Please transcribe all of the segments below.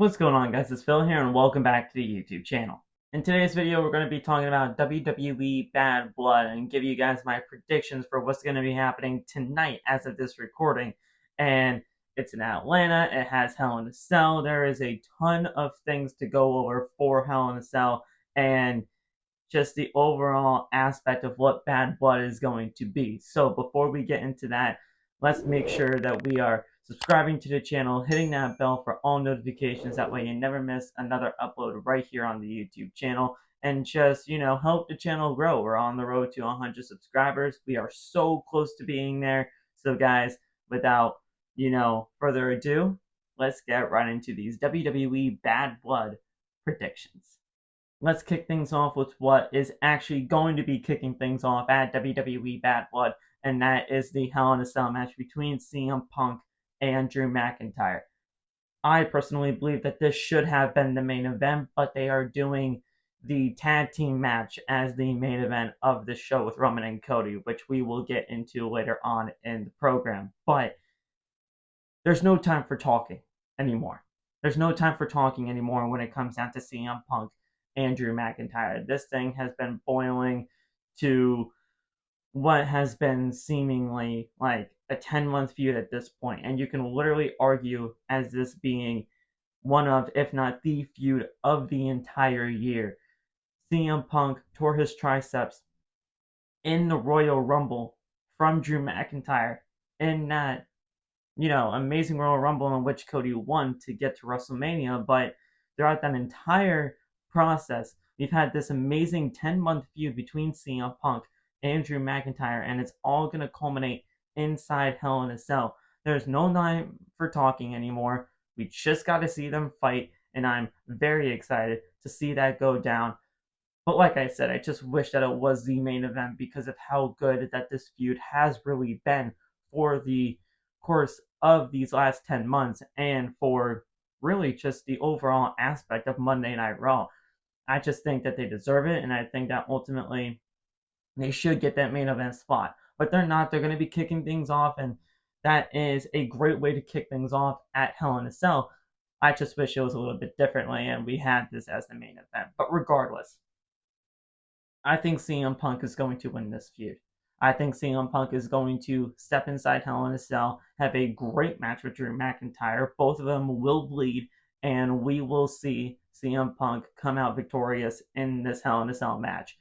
What's going on, guys? It's Phil here and welcome back to the YouTube channel. In today's video we're going to be talking about WWE Bad Blood and give you guys my predictions for what's going to be happening tonight as of this recording. And it's in Atlanta, it has Hell in a Cell, there is a ton of things to go over for Hell in a Cell and just the overall aspect of what Bad Blood is going to be. So before we get into that, let's make sure that we are subscribing to the channel, hitting that bell for all notifications. That way you never miss another upload right here on the YouTube channel. And just, help the channel grow. We're on the road to 100 subscribers. We are so close to being there. So guys, without, further ado, let's get right into these WWE Bad Blood predictions. Let's kick things off with what is actually going to be kicking things off at WWE Bad Blood, and that is the Hell in a Cell match between CM Punk and Drew McIntyre. I personally believe that this should have been the main event, but they are doing the tag team match as the main event of the show with Roman and Cody, which we will get into later on in the program. But there's no time for talking anymore. There's no time for talking anymore when it comes down to CM Punk and Drew McIntyre. This thing has been boiling to what has been seemingly like a 10-month feud at this point, and you can literally argue as this being one of, if not the feud of the entire year. CM Punk tore his triceps in the Royal Rumble from Drew McIntyre in that, amazing Royal Rumble in which Cody won to get to WrestleMania, but throughout that entire process, we've had this amazing 10-month feud between CM Punk and Drew McIntyre, and it's all going to culminate inside Hell in a Cell. There's no time for talking anymore. We just got to see them fight, and I'm very excited to see that go down. But like I said, I just wish that it was the main event because of how good that this feud has really been for the course of these last 10 months and for really just the overall aspect of Monday Night Raw. I just think that they deserve it, and I think that ultimately they should get that main event spot. But they're not. They're going to be kicking things off, and that is a great way to kick things off at Hell in a Cell. I just wish it was a little bit differently, and we had this as the main event. But regardless, I think CM Punk is going to win this feud. I think CM Punk is going to step inside Hell in a Cell, have a great match with Drew McIntyre. Both of them will bleed, and we will see CM Punk come out victorious in this Hell in a Cell match.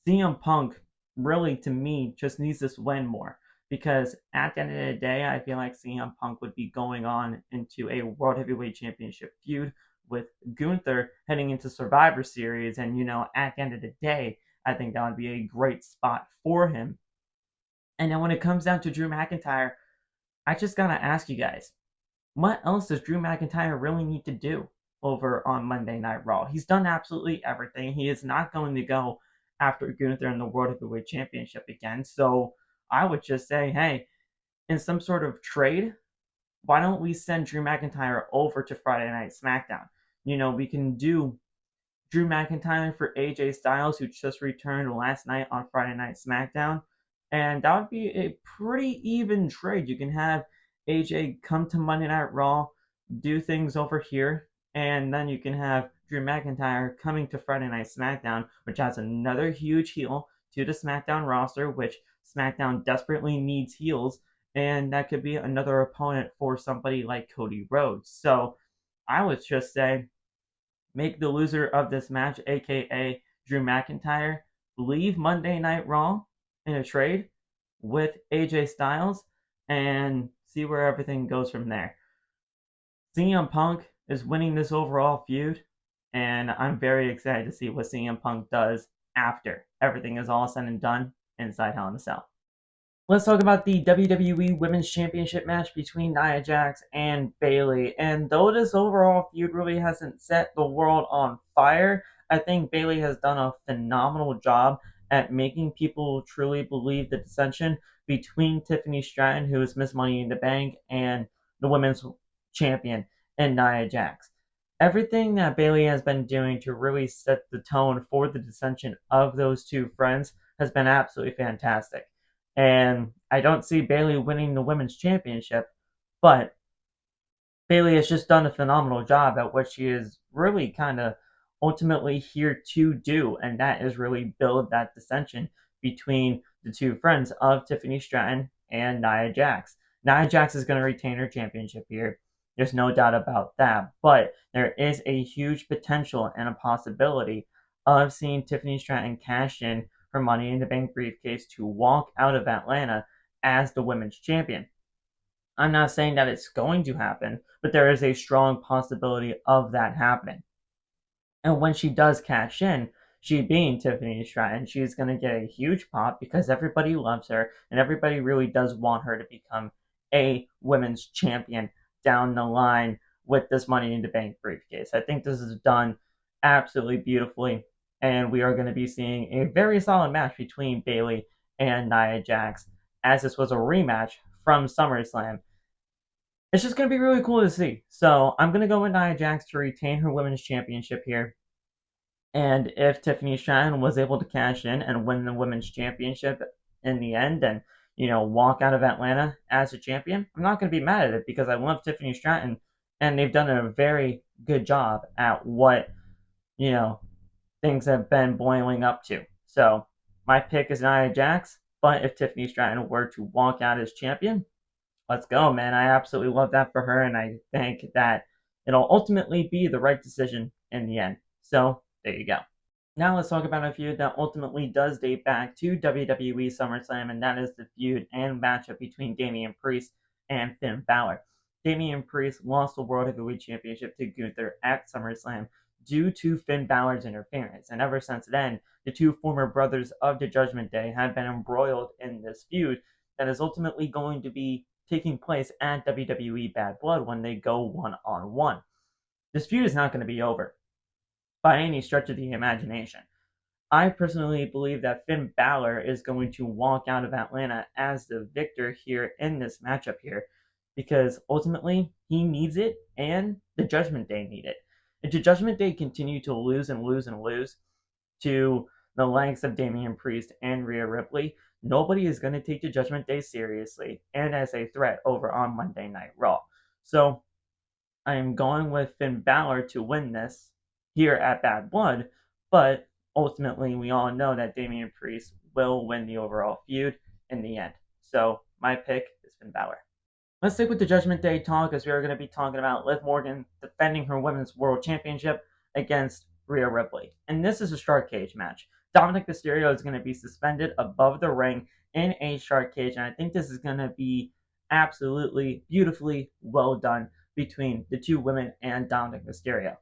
CM Punk really, to me, just needs this win more because at the end of the day, I feel like CM Punk would be going on into a World Heavyweight Championship feud with Gunther heading into Survivor Series, and at the end of the day, I think that would be a great spot for him. And then when it comes down to Drew McIntyre, I just gotta ask you guys, what else does Drew McIntyre really need to do over on Monday Night Raw? He's done absolutely everything. He is not going to go after Gunther in the World Heavyweight Championship again. So I would just say, hey, in some sort of trade, why don't we send Drew McIntyre over to Friday Night SmackDown? We can do Drew McIntyre for AJ Styles, who just returned last night on Friday Night SmackDown. And that would be a pretty even trade. You can have AJ come to Monday Night Raw, do things over here, and then you can have Drew McIntyre coming to Friday Night SmackDown, which adds another huge heel to the SmackDown roster, which SmackDown desperately needs heels, and that could be another opponent for somebody like Cody Rhodes. So I would just say, make the loser of this match, aka Drew McIntyre, leave Monday Night Raw in a trade with AJ Styles and see where everything goes from there. CM Punk is winning this overall feud, and I'm very excited to see what CM Punk does after everything is all said and done inside Hell in a Cell. Let's talk about the WWE Women's Championship match between Nia Jax and Bayley. And though this overall feud really hasn't set the world on fire, I think Bayley has done a phenomenal job at making people truly believe the dissension between Tiffany Stratton, who is Miss Money in the Bank, and the women's champion, and Nia Jax. Everything that Bayley has been doing to really set the tone for the dissension of those two friends has been absolutely fantastic. And I don't see Bayley winning the women's championship, but Bayley has just done a phenomenal job at what she is really kind of ultimately here to do, and that is really build that dissension between the two friends of Tiffany Stratton and Nia Jax. Nia Jax is going to retain her championship here. There's no doubt about that, but there is a huge potential and a possibility of seeing Tiffany Stratton cash in her Money in the Bank briefcase to walk out of Atlanta as the women's champion. I'm not saying that it's going to happen, but there is a strong possibility of that happening. And when she does cash in, she being Tiffany Stratton, she's going to get a huge pop because everybody loves her and everybody really does want her to become a women's champion down the line with this Money in the Bank briefcase. I think this is done absolutely beautifully, and we are going to be seeing a very solid match between Bayley and Nia Jax, as this was a rematch from SummerSlam. It's just going to be really cool to see. So I'm going to go with Nia Jax to retain her women's championship here. And if Tiffany Stratton was able to cash in and win the women's championship in the end and, walk out of Atlanta as a champion, I'm not going to be mad at it because I love Tiffany Stratton and they've done a very good job at what, you know, things have been boiling up to. So my pick is Nia Jax, but if Tiffany Stratton were to walk out as champion, let's go, man. I absolutely love that for her, and I think that it'll ultimately be the right decision in the end. So there you go. Now let's talk about a feud that ultimately does date back to WWE SummerSlam, and that is the feud and matchup between Damien Priest and Finn Balor. Damien Priest lost the World Heavyweight Championship to Gunther at SummerSlam due to Finn Balor's interference, and ever since then, the two former brothers of the Judgment Day have been embroiled in this feud that is ultimately going to be taking place at WWE Bad Blood when they go one-on-one. This feud is not going to be over by any stretch of the imagination. I personally believe that Finn Balor is going to walk out of Atlanta as the victor here in this matchup here because ultimately he needs it and the Judgment Day need it. If the Judgment Day continue to lose and lose and lose to the likes of Damian Priest and Rhea Ripley, nobody is going to take the Judgment Day seriously and as a threat over on Monday Night Raw. So I am going with Finn Balor to win this here at Bad Blood, but ultimately we all know that Damian Priest will win the overall feud in the end. So my pick is Finn Balor. Let's stick with the Judgment Day talk as we are going to be talking about Liv Morgan defending her Women's World Championship against Rhea Ripley. And this is a shark cage match. Dominic Mysterio is going to be suspended above the ring in a shark cage, and I think this is going to be absolutely beautifully well done between the two women and Dominic Mysterio.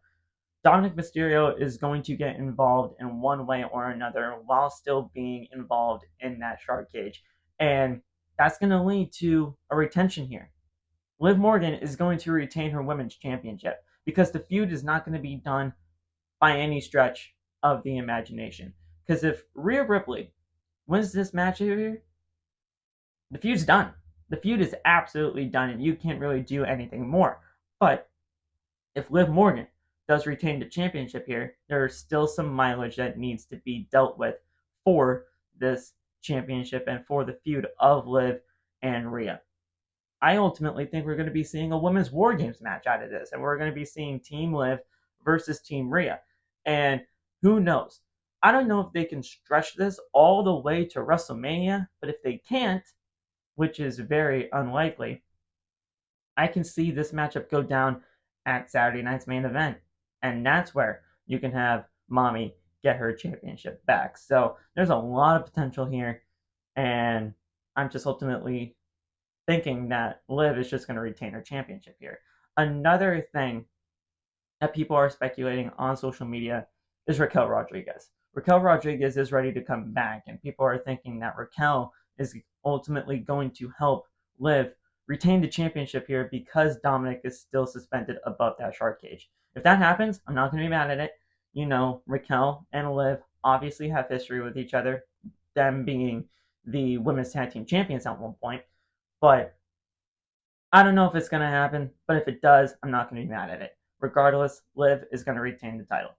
Dominic Mysterio is going to get involved in one way or another while still being involved in that shark cage. And that's going to lead to a retention here. Liv Morgan is going to retain her women's championship because the feud is not going to be done by any stretch of the imagination. Because if Rhea Ripley wins this match here, the feud's done. The feud is absolutely done, and you can't really do anything more. But if Liv Morgan does retain the championship here, there's still some mileage that needs to be dealt with for this championship and for the feud of Liv and Rhea. I ultimately think we're going to be seeing a women's War Games match out of this, and we're going to be seeing Team Liv versus Team Rhea. And who knows? I don't know if they can stretch this all the way to WrestleMania, but if they can't, which is very unlikely, I can see this matchup go down at Saturday night's main event. And that's where you can have Mommy get her championship back. So there's a lot of potential here. And I'm just ultimately thinking that Liv is just going to retain her championship here. Another thing that people are speculating on social media is Raquel Rodriguez. Raquel Rodriguez is ready to come back, and people are thinking that Raquel is ultimately going to help Liv retain the championship here because Dominic is still suspended above that shark cage. If that happens, I'm not going to be mad at it. Raquel and Liv obviously have history with each other, them being the women's tag team champions at one point. But I don't know if it's going to happen, but if it does, I'm not going to be mad at it. Regardless, Liv is going to retain the title.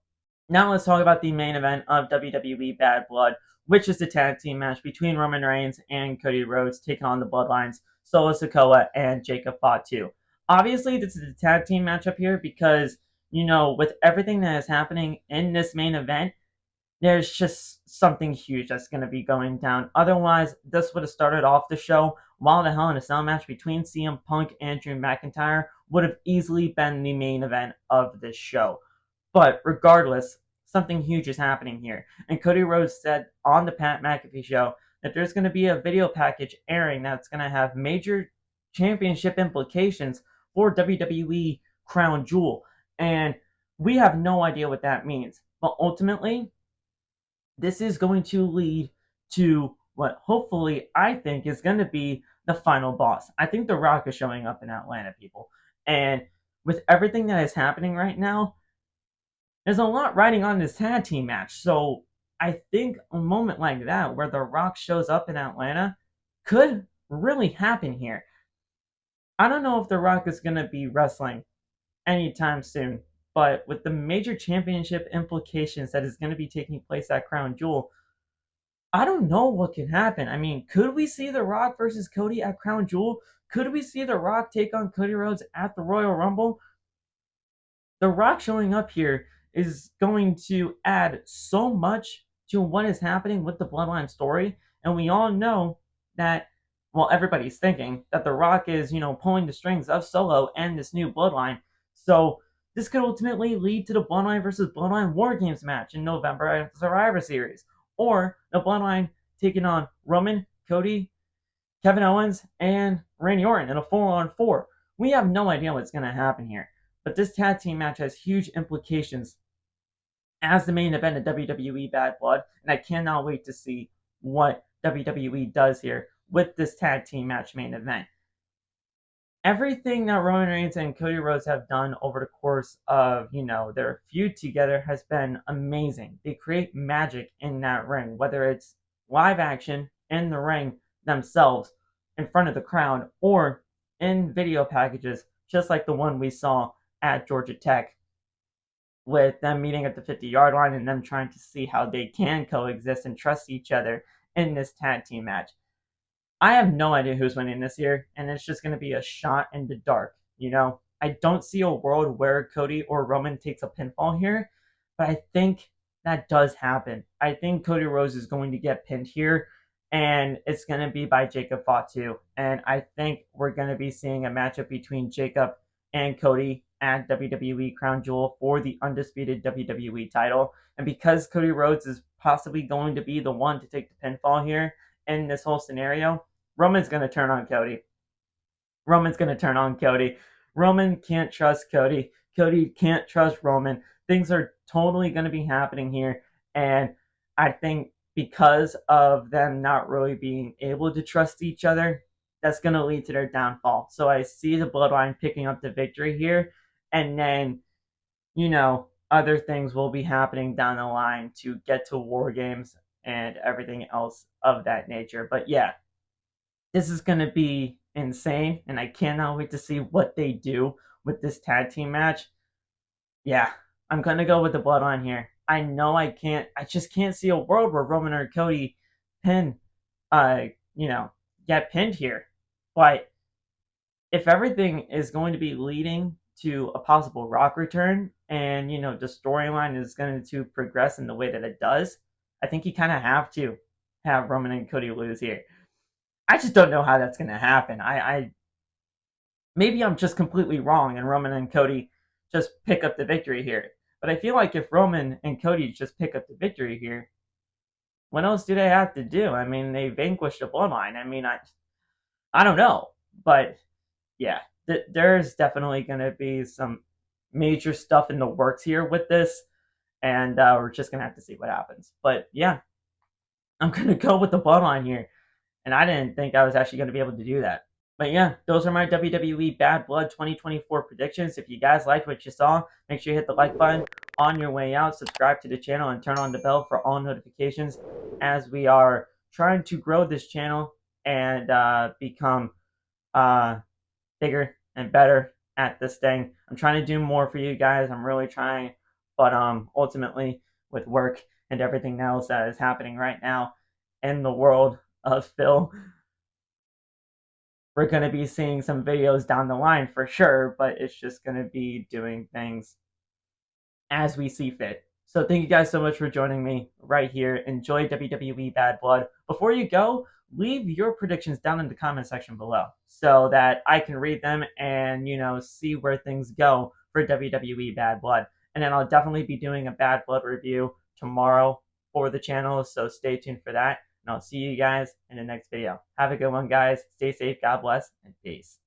Now let's talk about the main event of WWE Bad Blood, which is the tag team match between Roman Reigns and Cody Rhodes taking on the Bloodlines, Solo Sikoa and Jacob Fatu. Obviously, this is a tag team matchup here because, with everything that is happening in this main event, there's just something huge that's going to be going down. Otherwise, this would have started off the show while the Hell in a Cell match between CM Punk and Drew McIntyre would have easily been the main event of this show. But regardless, something huge is happening here. And Cody Rhodes said on the Pat McAfee show that there's going to be a video package airing that's going to have major championship implications for WWE Crown Jewel. And we have no idea what that means. But ultimately, this is going to lead to what hopefully I think is going to be the final boss. I think The Rock is showing up in Atlanta, people. And with everything that is happening right now, there's a lot riding on this tag team match. So I think a moment like that where The Rock shows up in Atlanta could really happen here. I don't know if The Rock is going to be wrestling anytime soon, but with the major championship implications that is going to be taking place at Crown Jewel, I don't know what can happen. I mean, could we see The Rock versus Cody at Crown Jewel? Could we see The Rock take on Cody Rhodes at the Royal Rumble? The Rock showing up here is going to add so much to what is happening with the Bloodline story. And we all know that, well, everybody's thinking that The Rock is, pulling the strings of Solo and this new Bloodline. So this could ultimately lead to the Bloodline versus Bloodline War Games match in November at Survivor Series. Or the Bloodline taking on Roman, Cody, Kevin Owens, and Randy Orton in a 4-on-4. We have no idea what's going to happen here. But this tag team match has huge implications as the main event of WWE Bad Blood, and I cannot wait to see what WWE does here with this tag team match main event. Everything that Roman Reigns and Cody Rhodes have done over the course of, their feud together has been amazing. They create magic in that ring, whether it's live action in the ring themselves in front of the crowd or in video packages, just like the one we saw at Georgia Tech with them meeting at the 50-yard line and them trying to see how they can coexist and trust each other in this tag team match. I have no idea who's winning this year, and it's just going to be a shot in the dark. I don't see a world where Cody or Roman takes a pinfall here, but I think that does happen. I think Cody Rhodes is going to get pinned here, and it's going to be by Jacob Fatu. And I think we're going to be seeing a matchup between Jacob and Cody at WWE Crown Jewel for the undisputed WWE title. And because Cody Rhodes is possibly going to be the one to take the pinfall here in this whole scenario, Roman's going to turn on Cody. Roman can't trust Cody. Cody can't trust Roman. Things are totally going to be happening here. And I think because of them not really being able to trust each other, that's going to lead to their downfall. So I see the Bloodline picking up the victory here. And then, other things will be happening down the line to get to War Games and everything else of that nature. But yeah, this is going to be insane, and I cannot wait to see what they do with this tag team match. Yeah, I'm going to go with the Bloodline here. I know I just can't see a world where Roman or Cody pin, uh, get pinned here. But if everything is going to be leading to a possible Rock return and, the storyline is going to progress in the way that it does, I think you kind of have to have Roman and Cody lose here. I just don't know how that's going to happen. I maybe I'm just completely wrong and Roman and Cody just pick up the victory here. But I feel like if Roman and Cody just pick up the victory here, what else do they have to do? I mean, they vanquished the Bloodline. I mean, I don't know, but yeah, there's definitely going to be some major stuff in the works here with this, and we're just going to have to see what happens. But yeah, I'm going to go with the Bloodline here, and I didn't think I was actually going to be able to do that. But yeah, those are my WWE Bad Blood 2024 predictions. If you guys liked what you saw, make sure you hit the like button on your way out, subscribe to the channel, and turn on the bell for all notifications as we are trying to grow this channel and become bigger and better at this thing. I'm trying to do more for you guys. I'm really trying, but ultimately with work and everything else that is happening right now in the world of Phil, we're going to be seeing some videos down the line for sure, but it's just going to be doing things as we see fit. So thank you guys so much for joining me right here. Enjoy WWE Bad Blood. Before you go, leave your predictions down in the comment section below so that I can read them and, see where things go for WWE Bad Blood. And then I'll definitely be doing a Bad Blood review tomorrow for the channel, so stay tuned for that. And I'll see you guys in the next video. Have a good one, guys. Stay safe, God bless, and peace.